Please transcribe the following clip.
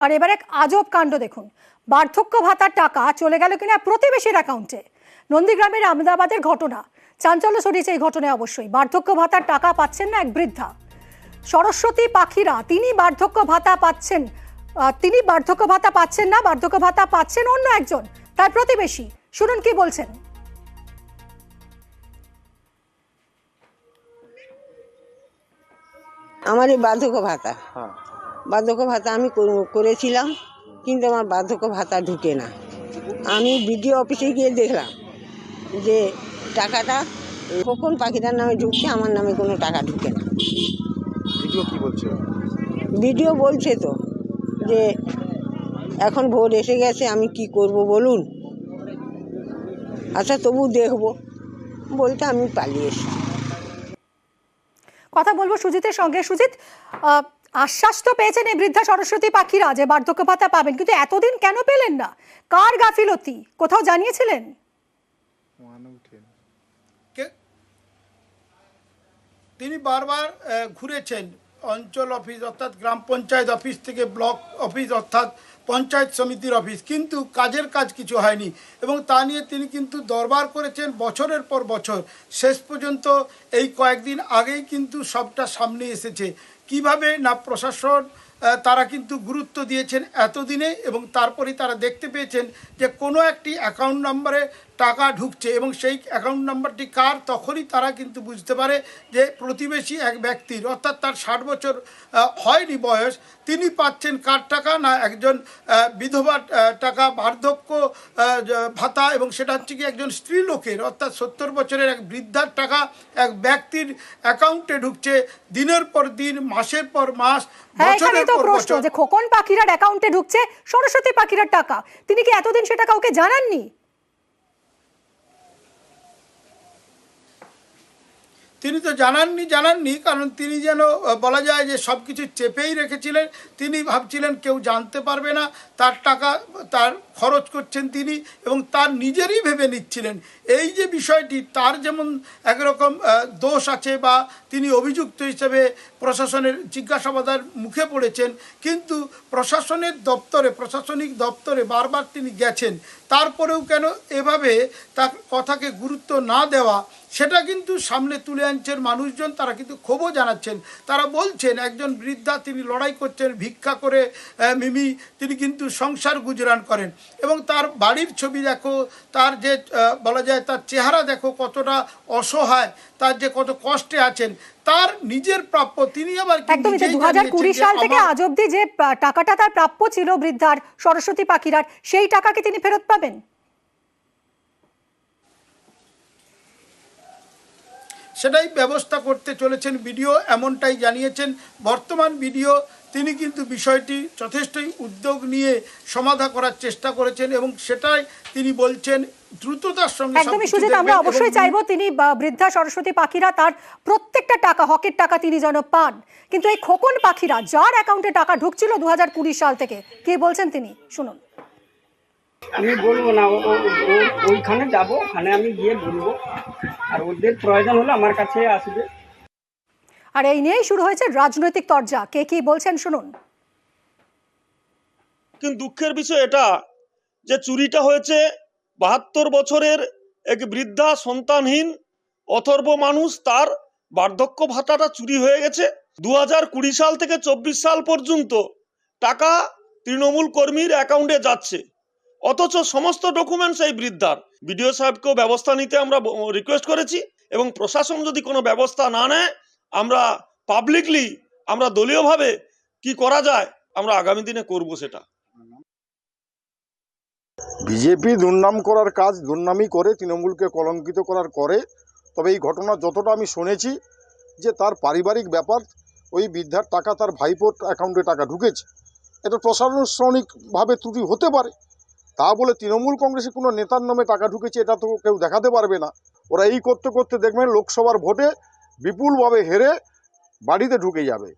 আর এবার এক আজব কাণ্ড দেখুন, বার্ধক্য ভাতার টাকা চলে গেল কিনা প্রতিবেশীর অ্যাকাউন্টে। নন্দীগ্রামের আহমেদাবাদের ঘটনা, চাঞ্চল্য ছড়িয়েছে এই ঘটনায়। অবশ্যই বার্ধক্য ভাতার টাকা পাচ্ছেন না এক বৃদ্ধা, সরস্বতী পাখিরা। তিনি বার্ধক্য ভাতা পাচ্ছেন না, বার্ধক্য ভাতা পাচ্ছেন অন্য একজন, তার প্রতিবেশী। শুনুন কি বলছেন। আমার এই বার্ধক্য ভাতা আমি করেছিলাম, কিন্তু আমার বার্ধক্য ভাতা ঢুকে না। আমি বিডিও অফিসে গিয়ে দেখলাম যে টাকাটা খোকন পাখিটার নামে ঢুকছে, আমার নামে কোনো টাকা ঢুকে না। ভিডিও কি বলছে? ভিডিও বলছে তো যে এখন ভোট এসে গেছে, আমি কি করব বলুন। আচ্ছা তবু দেখবো বলতে আমি পালিয়ে এসেছি। কথা বলবো সুজিতের সঙ্গে। সুজিত, আশ্বাস তো পেয়েছেন এই বৃদ্ধা সরস্বতী পাখিরা যে বার্ধক্য ভাতা পাবেন, কিন্তু এতদিন কেন পেলেন না? কার গাফিলতি? কোথাও জানিয়েছিলেন? তিনি বারবার ঘুরেছেন অঞ্চল অফিস অর্থাৎ গ্রাম পঞ্চায়েত অফিস থেকে ব্লক অফিস অর্থাৎ পঞ্চায়েত সমিতির অফিস, কিন্তু কাজের কাজ কিছু হয়নি এবং তা নিয়ে তিনি কিন্তু দরবার করেছেন বছরের পর বছর। শেষ পর্যন্ত এই কয়েকদিন আগেই কিন্তু সবটা সামনে এসেছে। কিভাবে না প্রশাসন তারা কিন্তু গুরুত্ব দিয়েছেন এতদিনে, এবং তারপরেই তারা দেখতে পেয়েছেন যে কোনো একটি অ্যাকাউন্ট নাম্বারে টাকা ঢুকছে এবং সেই অ্যাকাউন্ট নাম্বারটি কার, তখনই তারা কিন্তু বুঝতে পারে যে প্রতিবেশী এক ব্যক্তির, অর্থাৎ তার 60 বছর হয়নি বয়স, তিনি পাচ্ছেন কার টাকা না একজন বিধবা টাকা বার্ধক্য ভাতা, এবং সেটা হচ্ছে কি একজন স্ত্রী লোকের অর্থাৎ 70 বছরের এক বৃদ্ধার টাকা এক ব্যক্তির অ্যাকাউন্টে ঢুকছে দিনের পর দিন, মাসের পর মাস, বছরের পর প্রশ্ন যে খোকন পাখিরার অ্যাকাউন্টে ঢুকছে সরস্বতী পাখিরার টাকা, তিনি কি এতদিন সেটা কাউকে জানাননি? তিনি তো জানাননি, কারণ তিনি যেন বলা যায় যে সব কিছু চেপেই রেখেছিলেন। তিনি ভাবছিলেন কেউ জানতে পারবে না, তার টাকা তার খরচ করছেন তিনি, এবং তার নিজেরই ভেবে নিচ্ছিলেন। এই যে বিষয়টি, তার যেমন একরকম দোষ আছে বা তিনি অভিযুক্ত হিসেবে প্রশাসনের জিজ্ঞাসাবাদের মুখে পড়েছেন, কিন্তু প্রশাসনিক দপ্তরে বারবার তিনি গেছেন, তারপরেও কেন এভাবে তার কথাকে গুরুত্ব না দেওয়া, সেটা কিন্তু সামনে তুলে আনছেন মানুষজন। তারা কিন্তু ক্ষোভও জানাচ্ছেন। তারা বলছেন একজন বৃদ্ধা, তিনি লড়াই করছেন ভিক্ষা করে, মিমি তিনি কিন্তু সংসার গুজরান করেন, এবং তার বাড়ির ছবি দেখো, তার যে বলা যায় তার চেহারা দেখো কতটা অসহায়, তার যে কত কষ্টে আছেন, তার নিজের প্রাপ্য তিনি আবার একদম 2020 সাল থেকে আজ অবধি যে টাকাটা তার প্রাপ্য ছিল বৃদ্ধার সরস্বতী পাখিরার, সেই টাকাকে তিনি ফেরত পাবেন। সেটাই ব্যবস্থা করতে চলেছেন বিডিও, এমনটাই জানিয়েছেন বর্তমান বিডিও। তিনি কিন্তু বিষয়টি যথেষ্টই উদ্যোগ নিয়ে সমাধান করার চেষ্টা করেছেন, এবং সেটাই তিনি বলছেন দ্রুততার সঙ্গে। একদমই সুজিত, আমরা অবশ্যই চাইবো তিনি বৃদ্ধা সরস্বতী পাখিরা তার প্রত্যেকটা টাকা, হকের টাকা তিনি যেন পান। কিন্তু এই খোকন পাখিরা যার অ্যাকাউন্টে টাকা ঢুকছিল 2020 সাল থেকে, কি বলছেন তিনি, শুনুন। আমি বলবো না, ওইখানে যাবো, ওখানে আমি গিয়ে বলবো, আর ওদের প্রয়োজন হলে আমার কাছে আসবে। আর এই নিয়েই শুরু হয়েছে রাজনৈতিক তরজা। কে কি বলছেন শুনুন। কিন্তু দুঃখের বিষয় এটা যে চুরিটা হয়েছে 72 বছরের এক বৃদ্ধা সন্তানহীন অথর্ব মানুষ, তার বার্ধক্য ভাতাটা চুরি হয়ে গেছে। 2020 সাল থেকে 24 সাল পর্যন্ত টাকা তৃণমূল কর্মীর অ্যাকাউন্টে যাচ্ছে, অথচ সমস্ত ডকুমেন্টস এই বৃদ্ধার। বিডিও সাহেবকেও ব্যবস্থা নিতে আমরা রিকোয়েস্ট করেছি, এবং প্রশাসন যদি কোনো ব্যবস্থা না নেয়, আমরা পাবলিকলি, আমরা দলীয়ভাবে কি করা যায় আমরা আগামী দিনে করব সেটা। বিজেপি দুর্নাম করার কাজ দুর্নামই করে, তৃণমূলকে কলঙ্কিত করার করে। তবে এই ঘটনা যতটা আমি শুনেছি যে তার পারিবারিক ব্যাপার, ওই বৃদ্ধার টাকা তার ভাইপোর অ্যাকাউন্টে টাকা ঢুকেছে। এটা প্রশাসনিকভাবে ত্রুটি হতে পারে, তা বলে তৃণমূল কংগ্রেসের কোনো নেতার নামে টাকা ঢুকেছে এটা তো কেউ দেখাতে পারবে না। ওরা এই করতে করতে দেখবেন লোকসভার ভোটে বিপুলভাবে হেরে বাড়িতে ঢুকে যাবে।